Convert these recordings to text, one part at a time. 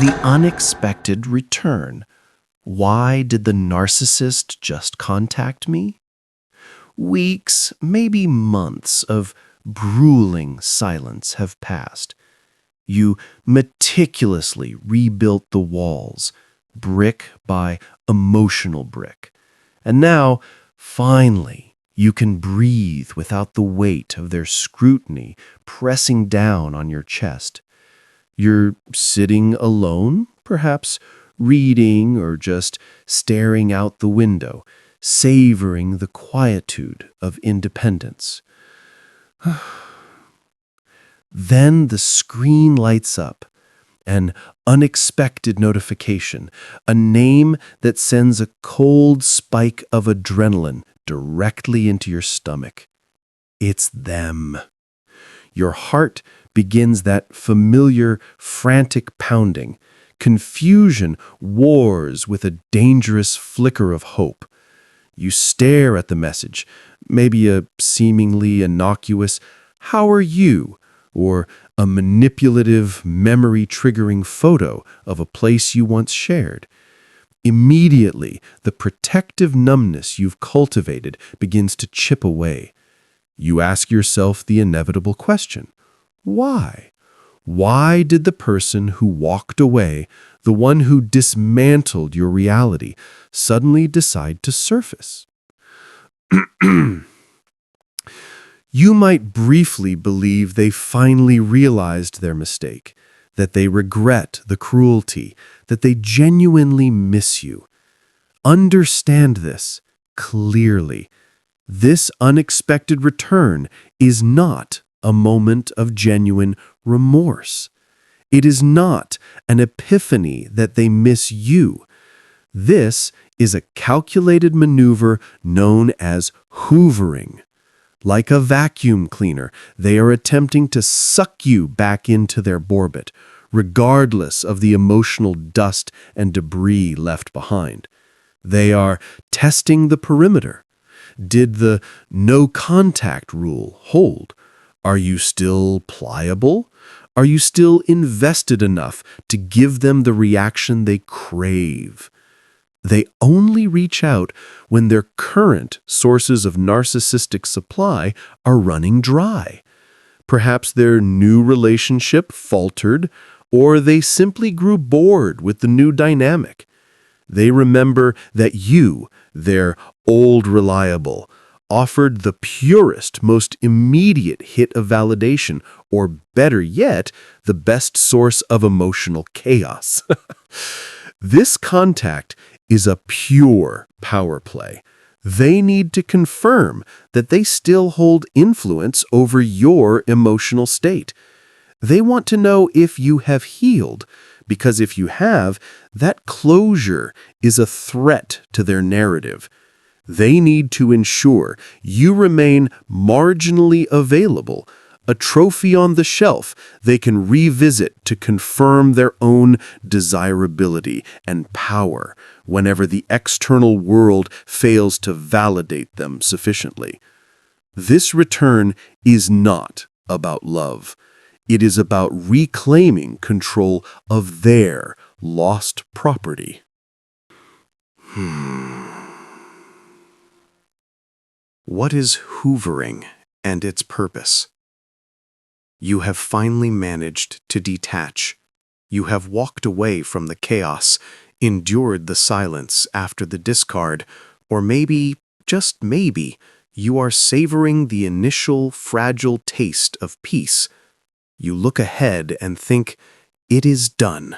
The unexpected return. Why did the narcissist just contact me? Weeks, maybe months of grueling silence have passed. You meticulously rebuilt the walls, brick by emotional brick. And now, finally, you can breathe without the weight of their scrutiny pressing down on your chest. You're sitting alone, perhaps reading or just staring out the window, savoring the quietude of independence. Then the screen lights up. An unexpected notification, a name that sends a cold spike of adrenaline directly into your stomach. It's them. Your heart begins that familiar, frantic pounding. Confusion wars with a dangerous flicker of hope. You stare at the message, maybe a seemingly innocuous, "How are you?" or a manipulative, memory-triggering photo of a place you once shared. Immediately, the protective numbness you've cultivated begins to chip away. You ask yourself the inevitable question: why? Why did the person who walked away, the one who dismantled your reality, suddenly decide to surface? You might briefly believe they finally realized their mistake, that they regret the cruelty, that they genuinely miss you. Understand this clearly. This unexpected return is not a moment of genuine remorse. It is not an epiphany that they miss you. This is a calculated maneuver known as hoovering. Like a vacuum cleaner, they are attempting to suck you back into their orbit, regardless of the emotional dust and debris left behind. They are testing the perimeter. Did the no contact rule hold? Are you still pliable? Are you still invested enough to give them the reaction they crave? They only reach out when their current sources of narcissistic supply are running dry. Perhaps their new relationship faltered, or they simply grew bored with the new dynamic. They remember that you, their old reliable, offered the purest, most immediate hit of validation, or better yet, the best source of emotional chaos. This contact is a pure power play. They need to confirm that they still hold influence over your emotional state. They want to know if you have healed, because if you have, that closure is a threat to their narrative. They need to ensure you remain marginally available, a trophy on the shelf they can revisit to confirm their own desirability and power whenever the external world fails to validate them sufficiently. This return is not about love. It is about reclaiming control of their lost property. What is hoovering and its purpose? You have finally managed to detach. You have walked away from the chaos, endured the silence after the discard, or maybe, just maybe, you are savoring the initial fragile taste of peace. You look ahead and think, it is done.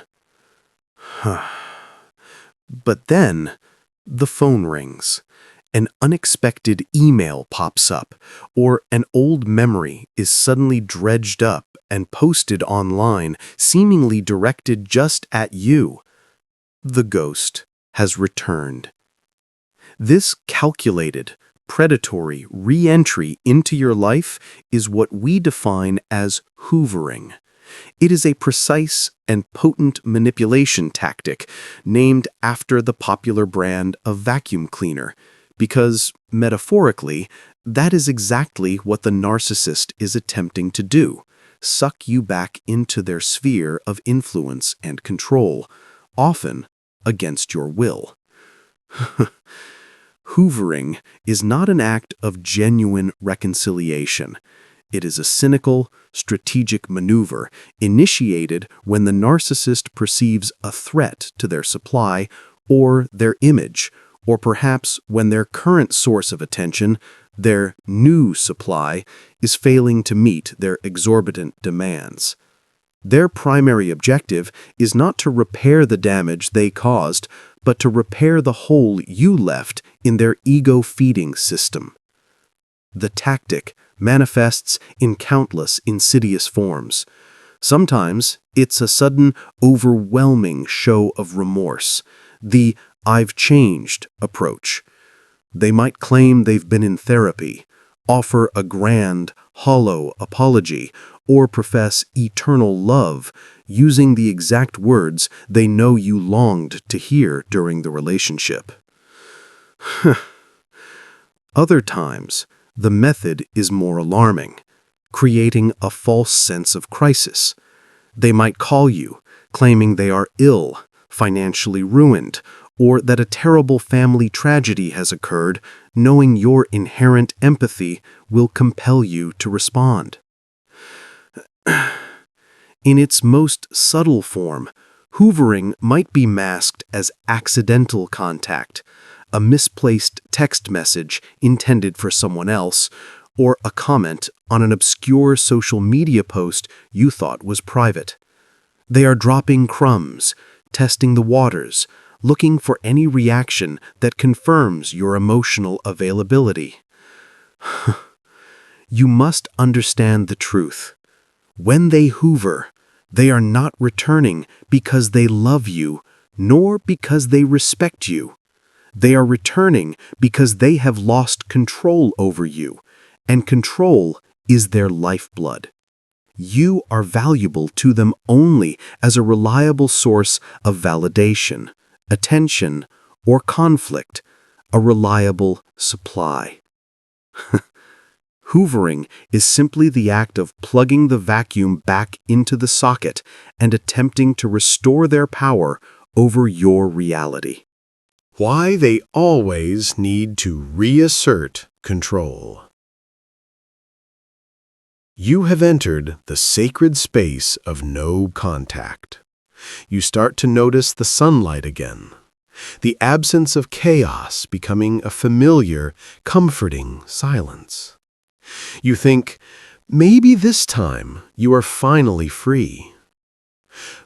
But then, the phone rings. An unexpected email pops up, or an old memory is suddenly dredged up and posted online, seemingly directed just at you. The ghost has returned. This calculated, predatory re-entry into your life is what we define as hoovering. It is a precise and potent manipulation tactic named after the popular brand of vacuum cleaner, because, metaphorically, that is exactly what the narcissist is attempting to do: suck you back into their sphere of influence and control, often against your will. Hoovering is not an act of genuine reconciliation. It is a cynical, strategic maneuver initiated when the narcissist perceives a threat to their supply or their image, or perhaps when their current source of attention, their new supply, is failing to meet their exorbitant demands. Their primary objective is not to repair the damage they caused, but to repair the hole you left in their ego-feeding system. The tactic manifests in countless insidious forms. Sometimes it's a sudden, overwhelming show of remorse, the "I've changed" approach. They might claim they've been in therapy, offer a grand, hollow apology, or profess eternal love, using the exact words they know you longed to hear during the relationship. Other times, the method is more alarming, creating a false sense of crisis. They might call you, claiming they are ill, financially ruined, or that a terrible family tragedy has occurred, knowing your inherent empathy will compel you to respond. In its most subtle form, hoovering might be masked as accidental contact, a misplaced text message intended for someone else, or a comment on an obscure social media post you thought was private. They are dropping crumbs, testing the waters, looking for any reaction that confirms your emotional availability. You must understand the truth. When they hoover, they are not returning because they love you, nor because they respect you. They are returning because they have lost control over you, and control is their lifeblood. You are valuable to them only as a reliable source of validation, attention, or conflict, a reliable supply. Hoovering is simply the act of plugging the vacuum back into the socket and attempting to restore their power over your reality. Why they always need to reassert control. You have entered the sacred space of no contact. You start to notice the sunlight again, the absence of chaos becoming a familiar, comforting silence. You think, maybe this time you are finally free.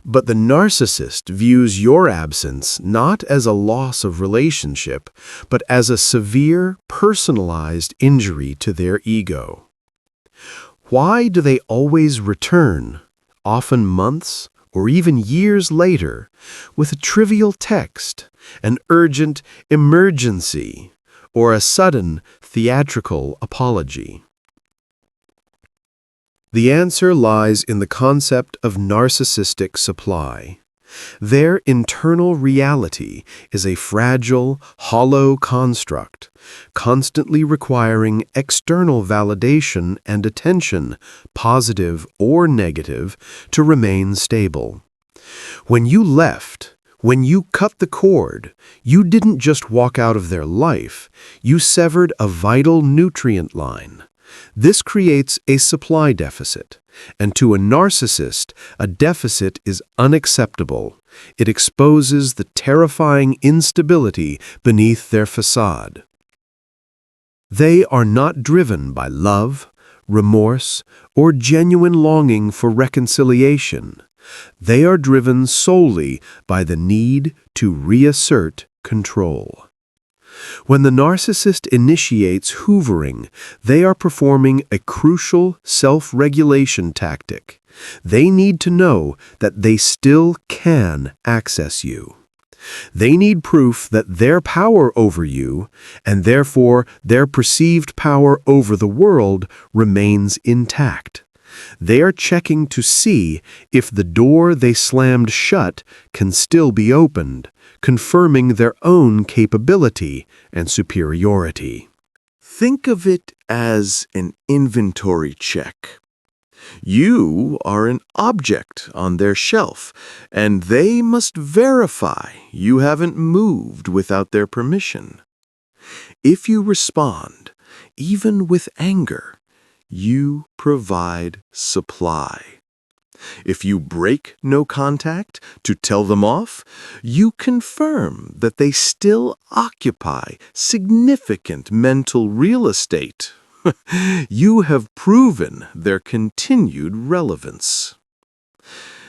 But the narcissist views your absence not as a loss of relationship, but as a severe, personalized injury to their ego. Why do they always return, often months or even years later, with a trivial text, an urgent emergency, or a sudden theatrical apology? The answer lies in the concept of narcissistic supply. Their internal reality is a fragile, hollow construct, constantly requiring external validation and attention, positive or negative, to remain stable. When you left, when you cut the cord, you didn't just walk out of their life, you severed a vital nutrient line. This creates a supply deficit, and to a narcissist, a deficit is unacceptable. It exposes the terrifying instability beneath their facade. They are not driven by love, remorse, or genuine longing for reconciliation. They are driven solely by the need to reassert control. When the narcissist initiates hoovering, they are performing a crucial self-regulation tactic. They need to know that they still can access you. They need proof that their power over you, and therefore their perceived power over the world, remains intact. They are checking to see if the door they slammed shut can still be opened, confirming their own capability and superiority. Think of it as an inventory check. You are an object on their shelf, and they must verify you haven't moved without their permission. If you respond, even with anger, you provide supply. If you break no contact to tell them off, you confirm that they still occupy significant mental real estate. You have proven their continued relevance.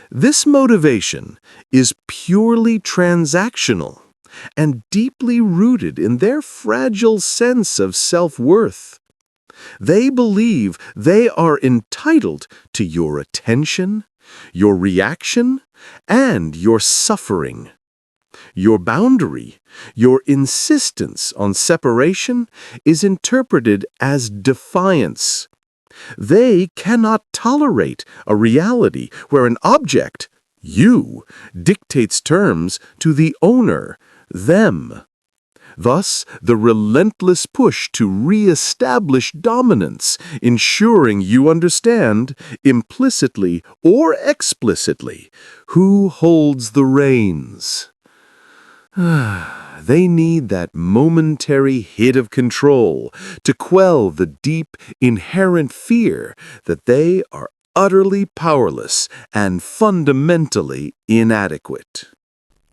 This motivation is purely transactional and deeply rooted in their fragile sense of self-worth. They believe they are entitled to your attention, your reaction, and your suffering. Your boundary, your insistence on separation, is interpreted as defiance. They cannot tolerate a reality where an object, you, dictates terms to the owner, them. Thus, the relentless push to re-establish dominance, ensuring you understand, implicitly or explicitly, who holds the reins. They need that momentary hit of control to quell the deep, inherent fear that they are utterly powerless and fundamentally inadequate.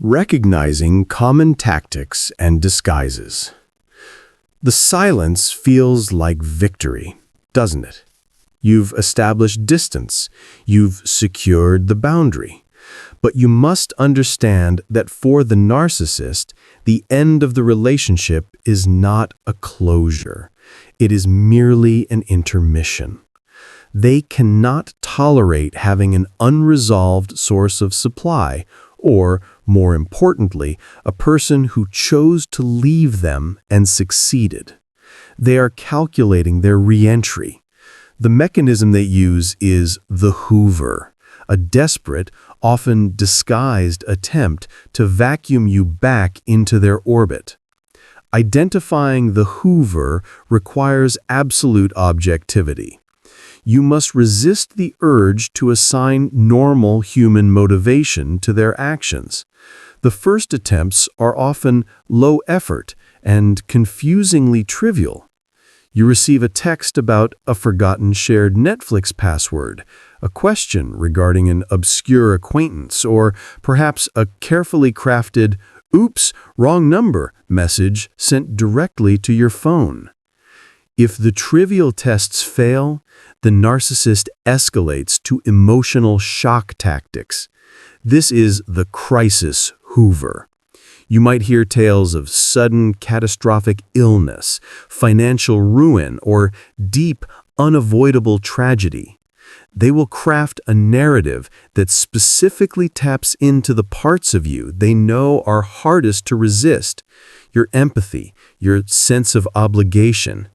Recognizing common tactics and disguises. The silence feels like victory, doesn't it? You've established distance. You've secured the boundary. But you must understand that for the narcissist, the end of the relationship is not a closure. It is merely an intermission. They cannot tolerate having an unresolved source of supply, or, more importantly, a person who chose to leave them and succeeded. They are calculating their re-entry. The mechanism they use is the Hoover, a desperate, often disguised attempt to vacuum you back into their orbit. Identifying the Hoover requires absolute objectivity. You must resist the urge to assign normal human motivation to their actions. The first attempts are often low effort and confusingly trivial. You receive a text about a forgotten shared Netflix password, a question regarding an obscure acquaintance, or perhaps a carefully crafted, "oops, wrong number" message sent directly to your phone. If the trivial tests fail, the narcissist escalates to emotional shock tactics. This is the crisis Hoover. You might hear tales of sudden catastrophic illness, financial ruin, or deep, unavoidable tragedy. They will craft a narrative that specifically taps into the parts of you they know are hardest to resist: your empathy, your sense of obligation.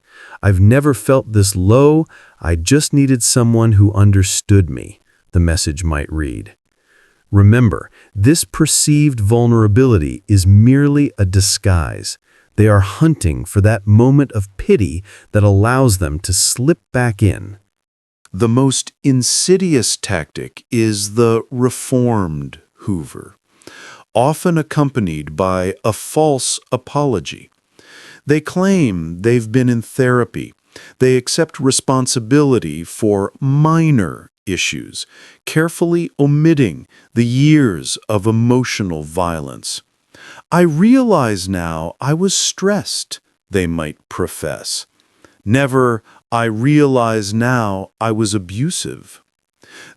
"I've never felt this low. I just needed someone who understood me," the message might read. Remember, this perceived vulnerability is merely a disguise. They are hunting for that moment of pity that allows them to slip back in. The most insidious tactic is the reformed Hoover, often accompanied by a false apology. They claim they've been in therapy. They accept responsibility for minor issues, carefully omitting the years of emotional violence. "I realize now I was stressed," they might profess. Never, "I realize now I was abusive."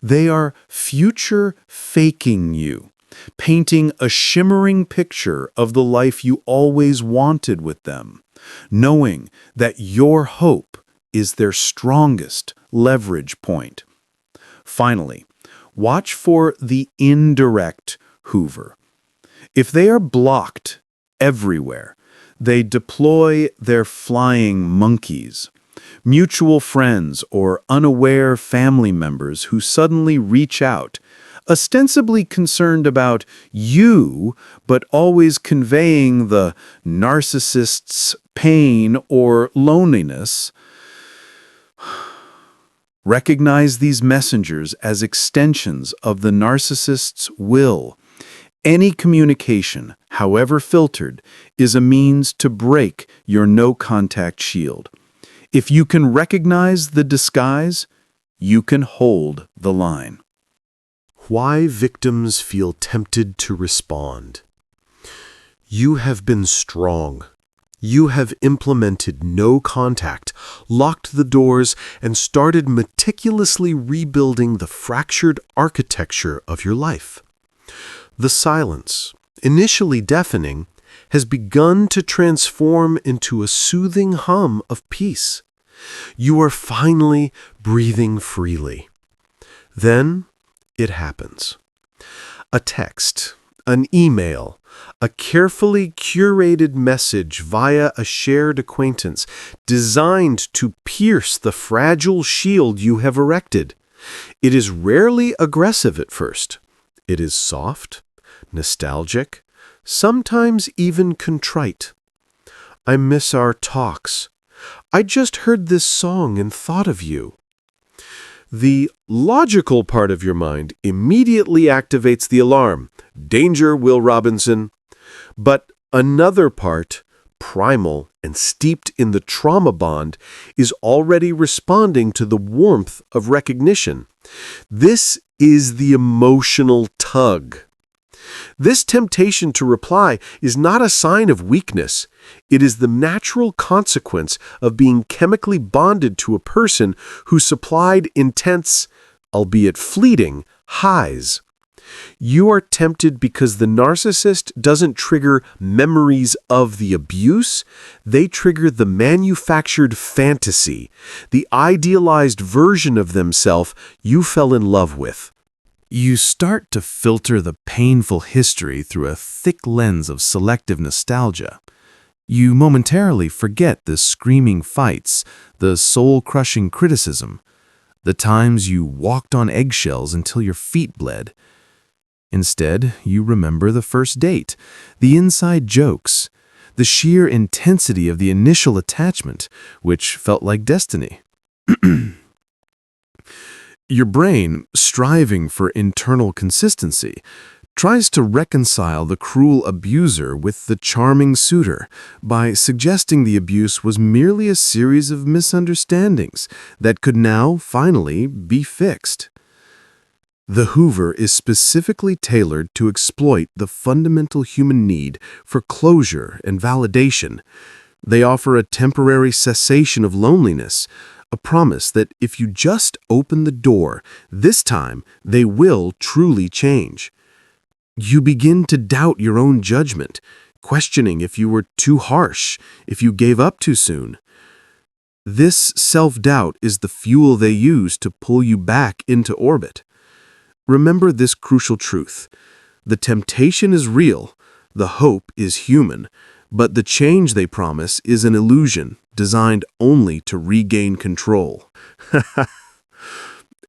They are future faking you, painting a shimmering picture of the life you always wanted with them, knowing that your hope is their strongest leverage point. Finally, watch for the indirect Hoover. If they are blocked everywhere, they deploy their flying monkeys, mutual friends or unaware family members who suddenly reach out, ostensibly concerned about you, but always conveying the narcissist's pain or loneliness. Recognize these messengers as extensions of the narcissist's will. Any communication, however filtered, is a means to break your no-contact shield. If you can recognize the disguise, you can hold the line. Why victims feel tempted to respond. You have been strong. You have implemented no contact, locked the doors, and started meticulously rebuilding the fractured architecture of your life. The silence, initially deafening, has begun to transform into a soothing hum of peace. You are finally breathing freely. Then it happens. A text, an email, a carefully curated message via a shared acquaintance designed to pierce the fragile shield you have erected. It is rarely aggressive at first. It is soft, nostalgic, sometimes even contrite. I miss our talks. I just heard this song and thought of you. The logical part of your mind immediately activates the alarm. Danger, Will Robinson. But another part, primal and steeped in the trauma bond, is already responding to the warmth of recognition. This is the emotional tug. This temptation to reply is not a sign of weakness. It is the natural consequence of being chemically bonded to a person who supplied intense, albeit fleeting, highs. You are tempted because the narcissist doesn't trigger memories of the abuse. They trigger the manufactured fantasy, the idealized version of themselves you fell in love with. You start to filter the painful history through a thick lens of selective nostalgia. You momentarily forget the screaming fights, the soul-crushing criticism, the times you walked on eggshells until your feet bled. Instead, you remember the first date, the inside jokes, the sheer intensity of the initial attachment, which felt like destiny. Your brain, striving for internal consistency, tries to reconcile the cruel abuser with the charming suitor by suggesting the abuse was merely a series of misunderstandings that could now, finally, be fixed. The Hoover is specifically tailored to exploit the fundamental human need for closure and validation. They offer a temporary cessation of loneliness, a promise that if you just open the door, this time they will truly change. You begin to doubt your own judgment, questioning if you were too harsh, if you gave up too soon. This self-doubt is the fuel they use to pull you back into orbit. Remember this crucial truth. The temptation is real, the hope is human, but the change they promise is an illusion designed only to regain control.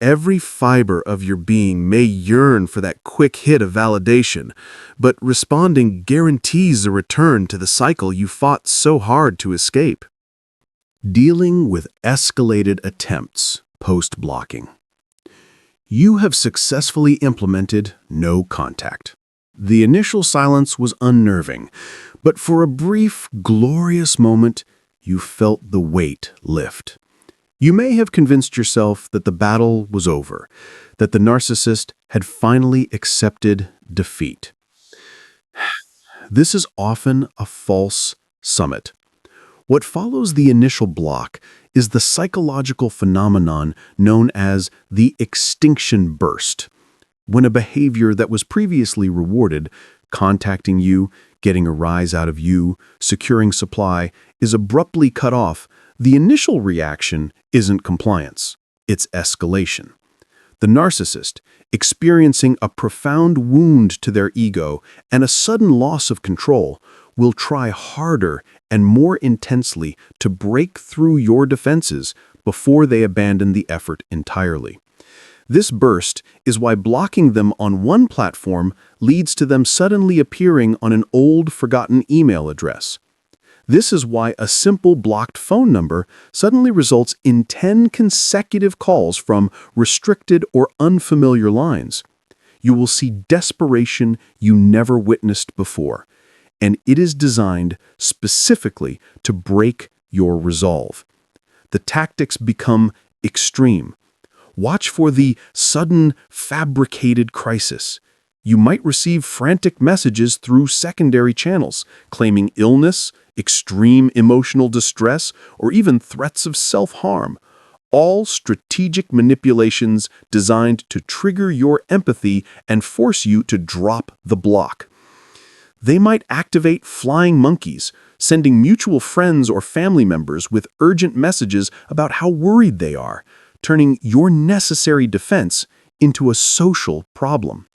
Every fiber of your being may yearn for that quick hit of validation, but responding guarantees a return to the cycle you fought so hard to escape. Dealing with escalated attempts post-blocking. You have successfully implemented no contact. The initial silence was unnerving, but for a brief, glorious moment, you felt the weight lift. You may have convinced yourself that the battle was over, that the narcissist had finally accepted defeat. This is often a false summit. What follows the initial block is the psychological phenomenon known as the extinction burst. When a behavior that was previously rewarded, contacting you, getting a rise out of you, securing supply, is abruptly cut off, the initial reaction isn't compliance, it's escalation. The narcissist, experiencing a profound wound to their ego and a sudden loss of control, will try harder and more intensely to break through your defenses before they abandon the effort entirely. This burst is why blocking them on one platform leads to them suddenly appearing on an old, forgotten email address. This is why a simple blocked phone number suddenly results in 10 consecutive calls from restricted or unfamiliar lines. You will see desperation you never witnessed before, and it is designed specifically to break your resolve. The tactics become extreme. Watch for the sudden, fabricated crisis. You might receive frantic messages through secondary channels, claiming illness, extreme emotional distress, or even threats of self-harm. All strategic manipulations designed to trigger your empathy and force you to drop the block. They might activate flying monkeys, sending mutual friends or family members with urgent messages about how worried they are, turning your necessary defense into a social problem.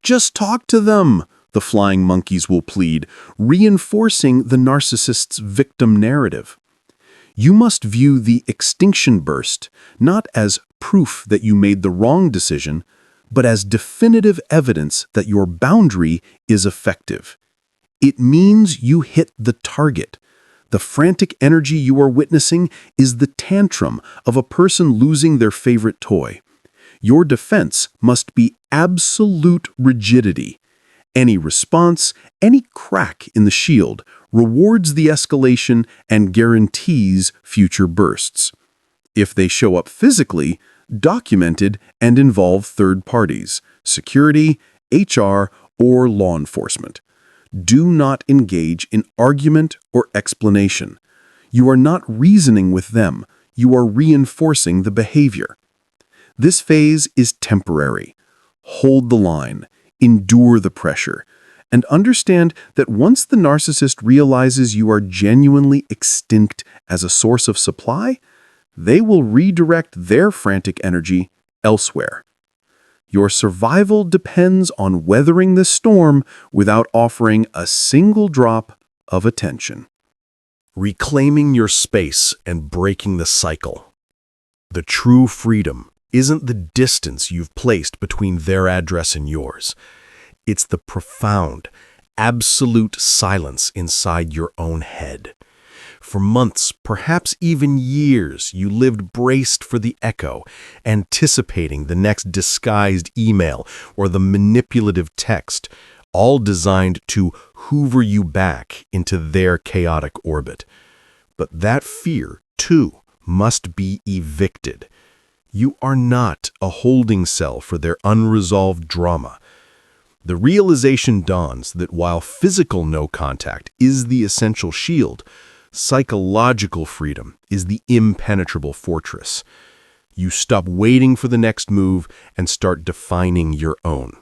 Just talk to them, the flying monkeys will plead, reinforcing the narcissist's victim narrative. You must view the extinction burst not as proof that you made the wrong decision, but as definitive evidence that your boundary is effective. It means you hit the target. The frantic energy you are witnessing is the tantrum of a person losing their favorite toy. Your defense must be absolute rigidity. Any response, any crack in the shield, rewards the escalation and guarantees future bursts. If they show up physically, documented and involve third parties, security, HR, or law enforcement. Do not engage in argument or explanation. You are not reasoning with them, you are reinforcing the behavior. This phase is temporary. Hold the line, endure the pressure, and understand that once the narcissist realizes you are genuinely extinct as a source of supply, they will redirect their frantic energy elsewhere. Your survival depends on weathering the storm without offering a single drop of attention. Reclaiming your space and breaking the cycle. The true freedom isn't the distance you've placed between their address and yours. It's the profound, absolute silence inside your own head. For months, perhaps even years, you lived braced for the echo, anticipating the next disguised email or the manipulative text, all designed to hoover you back into their chaotic orbit. But that fear, too, must be evicted. You are not a holding cell for their unresolved drama. The realization dawns that while physical no contact is the essential shield, psychological freedom is the impenetrable fortress. You stop waiting for the next move and start defining your own.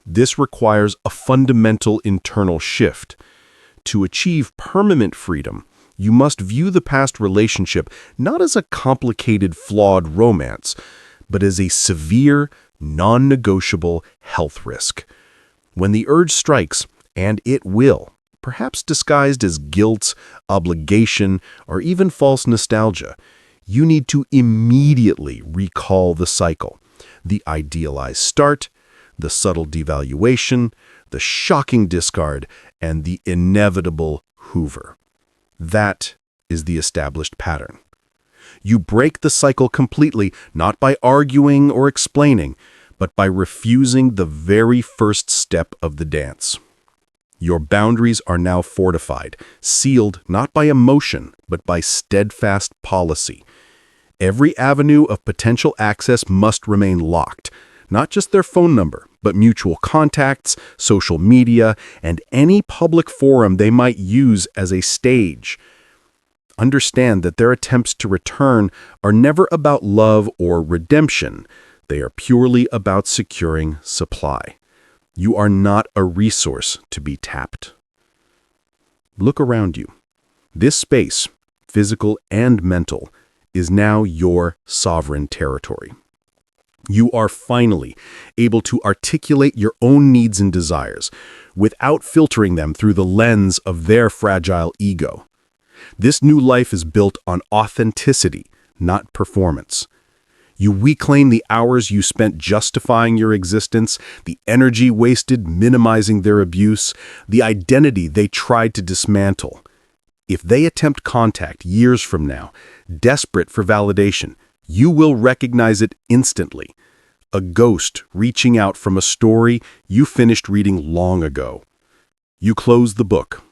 This requires a fundamental internal shift. To achieve permanent freedom, you must view the past relationship not as a complicated, flawed romance, but as a severe, non-negotiable health risk. When the urge strikes, and it will, perhaps disguised as guilt, obligation, or even false nostalgia, you need to immediately recall the cycle, the idealized start, the subtle devaluation, the shocking discard, and the inevitable hoover. That is the established pattern. You break the cycle completely, not by arguing or explaining, but by refusing the very first step of the dance. Your boundaries are now fortified, sealed not by emotion, but by steadfast policy. Every avenue of potential access must remain locked, not just their phone number, but mutual contacts, social media, and any public forum they might use as a stage. Understand that their attempts to return are never about love or redemption. They are purely about securing supply. You are not a resource to be tapped. Look around you. This space, physical and mental, is now your sovereign territory. You are finally able to articulate your own needs and desires without filtering them through the lens of their fragile ego. This new life is built on authenticity, not performance. You reclaim the hours you spent justifying your existence, the energy wasted minimizing their abuse, the identity they tried to dismantle. If they attempt contact years from now, desperate for validation, you will recognize it instantly. A ghost reaching out from a story you finished reading long ago. You close the book.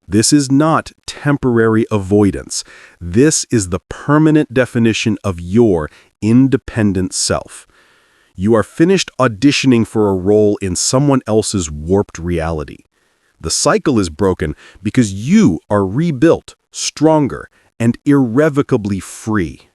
This is not temporary avoidance. This is the permanent definition of your independent self. You are finished auditioning for a role in someone else's warped reality. The cycle is broken because you are rebuilt, stronger, and irrevocably free.